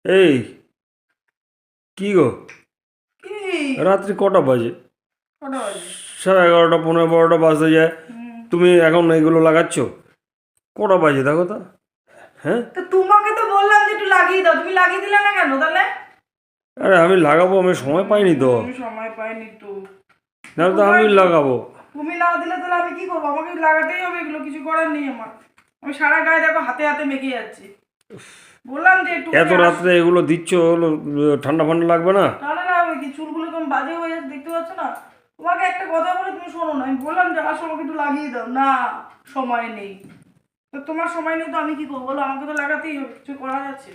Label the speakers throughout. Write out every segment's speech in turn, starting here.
Speaker 1: এই কি গো,
Speaker 2: কি?
Speaker 1: রাত্রি কটা বাজে?
Speaker 2: কটা বাজে?
Speaker 1: 11:30 15 12টা বাজতে যায়।
Speaker 2: হুম।
Speaker 1: তুমি এখন এগুলো লাগাচ্ছ? কটা বাজে দেখো তো। হ্যাঁ,
Speaker 2: তো তোমাকে তো বললাম যে একটু লাগিয়ে দাও, তুমি লাগিয়ে দিলে না কেন তাহলে?
Speaker 1: আরে আমি লাগাবো, আমি সময় পাইনি তো।
Speaker 2: আমি সময় পাইনি তো।
Speaker 1: না তো
Speaker 2: তোমার
Speaker 1: আমি
Speaker 2: কি?
Speaker 1: লাগাবো।
Speaker 2: তুমি না দিলে তাহলে আমি কি করবো? আমাকে লাগাতেই হবে, এগুলো কিছু করার নেই আমার। আমি সারা গায়ে দেখো হাতে হাতে মেখে যাচ্ছি। বললাম যে একটু
Speaker 1: এত রাত্রে এগুলো দিচ্ছ, হলো ঠান্ডা ফান্ডা লাগবে না?
Speaker 2: তাহলে না হবে কি? চুলগুলো কেমন বাজে হয়ে যাচ্ছে দেখতে পাচ্ছ না? তোমাকে একটা কথা বলে তুমি শোনো না। আমি বললাম যে আসো আমাকে একটু লাগিয়ে দাও, না সময় নেই। তো তোমার সময় নেই তো আমি কি করবো বলো? আমাকে তো লাগাতেই হবে, কিছু করা যাচ্ছে?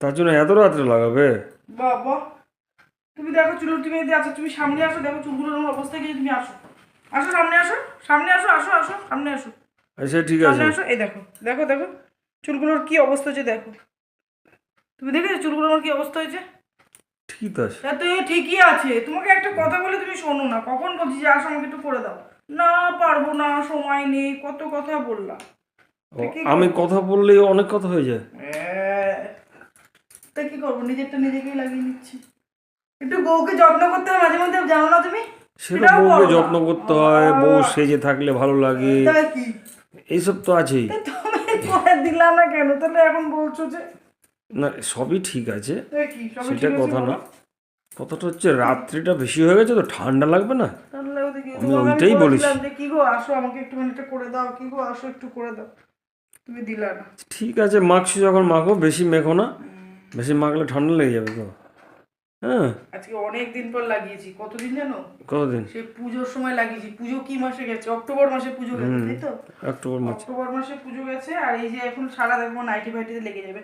Speaker 1: তার জন্য এত রাত্রে লাগাবে?
Speaker 2: বাবা, তুমি দেখো চুল তুমি আচ্ছা তুমি সামনে আসো, দেখো চুলগুলোর আমার অবস্থা কি? তুমি আসো, আসো সামনে আসো, সামনে আসো, আসো আসো সামনে আসো,
Speaker 1: আচ্ছা ঠিক
Speaker 2: সামনে
Speaker 1: আছে।
Speaker 2: আসো। এই দেখো দেখো দেখো চুলগুলোর কি অবস্থা হয়েছে দেখো। তুমি দেখেছো চুলগুলোর আমার কি অবস্থা হয়েছে?
Speaker 1: ঠিক আছে।
Speaker 2: তা তো ঠিকই আছে। তোমাকে একটা কথা বলে তুমি শোনো না। কখন বলছি যে আসো আমাকে একটু করে দাও, না পারবো না, সময় নেই, কত কথা বললাম।
Speaker 1: ও,
Speaker 2: তা কি
Speaker 1: আমি
Speaker 2: করবো?
Speaker 1: কথা বললেই অনেক কথা হয়ে যায়।
Speaker 2: তা কি করবো, নিজেরটা নিজেকেই লাগিয়ে নিচ্ছি। একটু বউকে যত্ন করতে হয় মাঝে মধ্যে, জানো না তুমি?
Speaker 1: সেটা
Speaker 2: সেটাও
Speaker 1: বউকে
Speaker 2: করো না।
Speaker 1: যত্ন করতে হয়, বউ সেজে থাকলে ভালো লাগে,
Speaker 2: তা কি?
Speaker 1: এইসব তো আছেই।
Speaker 2: তা তুমি করে দিলা না কেন তাহলে এখন বলছো যে?
Speaker 1: না, সবই ঠিক আছে,
Speaker 2: তা কি সবই
Speaker 1: সেটা
Speaker 2: ঠিক আছে
Speaker 1: কথা না।
Speaker 2: বলো?
Speaker 1: কথাটা হচ্ছে রাত্রিটা বেশি হয়ে গেছে তো, ঠান্ডা লাগবে না?
Speaker 2: তাহলে ওদিকে
Speaker 1: আমি
Speaker 2: তোমাকে আমি
Speaker 1: ওইটাই বলিস।
Speaker 2: বলেছিলাম যে কি গো আসো আমাকে একটু এটা করে দাও, কি গো আসো একটু করে দাও, তুমি দিলা না।
Speaker 1: ঠিক আছে, মাখছো যখন মাখো, বেশি মেখো না। বেশি মাখলে ঠান্ডা লেগে যাবে তো। হ্যাঁ।
Speaker 2: আজকে অনেক দিন পর লাগিয়েছি। কতদিন জানো?
Speaker 1: কতদিন?
Speaker 2: সে পুজোর সময় লাগিয়েছি। পুজো কি মাসে গেছে? অক্টোবর মাসে পুজো গেছে, তাই তো?
Speaker 1: অক্টোবর মাসে।
Speaker 2: অক্টোবর মাসে পুজো গেছে। আর এই যে এখন সারা দেখবো নাইটি ফাইটিতে লেগে যাবে।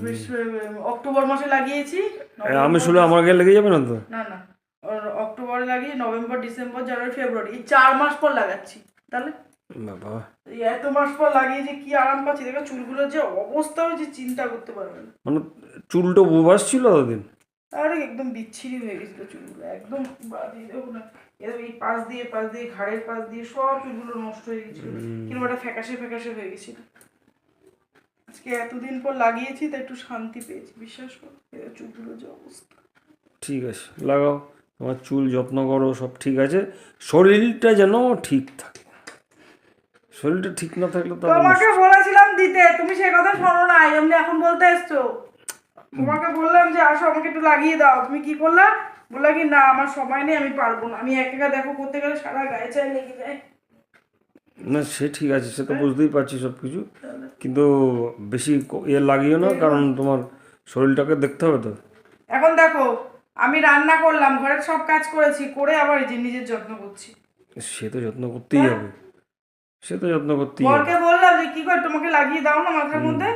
Speaker 2: বেশ, অক্টোবর মাসে লাগিয়েছি।
Speaker 1: আমি
Speaker 2: নভেম্বর
Speaker 1: শুলে আমার গায়ে লেগে যাবে না তো?
Speaker 2: না না, অক্টোবরে লাগিয়ে নভেম্বর ডিসেম্বর জানুয়ারি ফেব্রুয়ারি, এই 4 মাস পর লাগাচ্ছি। তাহলে
Speaker 1: বাবা,
Speaker 2: এই এত মাস পর লাগিয়েছি, কি আরাম পাচ্ছি দেখো। চুলগুলোর যে অবস্থা হয়েছে চিন্তা করতে পারবে না।
Speaker 1: মানে চুলটা বুবাস ছিল এতদিন।
Speaker 2: আরে একদম বিচ্ছিরি হয়ে গেছিল চুলগুলো, একদম বাজে দেখো না। এরকম এই পাশ দিয়ে ঘাড়ের পাশ দিয়ে সব চুলগুলো নষ্ট হয়ে গেছিল, কিরকম একটা ফ্যাকাশে ফ্যাকাশে হয়ে গেছিল। আজকে এতদিন পর লাগিয়েছি তাই একটু শান্তি পেয়েছি, বিশ্বাস করো। এবার চুলগুলোর যে অবস্থা।
Speaker 1: ঠিক আছে, লাগাও। তোমার চুল যত্ন করো, সব ঠিক আছে। শরীরটা যেন ঠিক থাকে। শরীরটা ঠিক না থাকলে তো আবার
Speaker 2: তোমাকে
Speaker 1: মুশকিল।
Speaker 2: বলেছিলাম দিতে, তুমি সে কথা শোনো না, এমনি এখন বলতে এসছো। তোমাকে বললাম যে আসো আমাকে একটু লাগিয়ে দাও, তুমি কি করলা? বললা কি না আমার সময় নেই, আমি পারবো না। আমি একা একা দেখো করতে গেলে সারা গায়ে চায় লেগে যায়।
Speaker 1: না সে ঠিক আছে, সে তো বুঝতেই পারছি সব কিছু। কিন্তু বেশি লাগিও না, কারণ তোমার শরীরটাকে দেখতে হবে তো।
Speaker 2: এখন দেখো আমি রান্না করলাম, ঘরের সব কাজ করেছি, করে আবার এই যে নিজের যত্ন করছি।
Speaker 1: সে তো যত্ন করতেই হবে, সে তো যত্ন করতেই হবে।
Speaker 2: বরকে বললাম যে কি করে তোমাকে লাগিয়ে দাও না মাথার মধ্যে,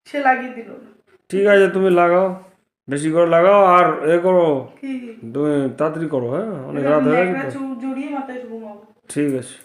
Speaker 2: সে লাগিয়ে দিল না।
Speaker 1: ঠিক আছে, তুমি লাগাও, বেশি করে লাগাও। আর করো,
Speaker 2: কি?
Speaker 1: তুমি তাড়াতাড়ি করো। হ্যাঁ, অনেক রাত হয়ে গেছে
Speaker 2: ন্যাকড়া
Speaker 1: তো।
Speaker 2: জড়িয়ে মাথায় ঘুমাবো।
Speaker 1: ঠিক আছে।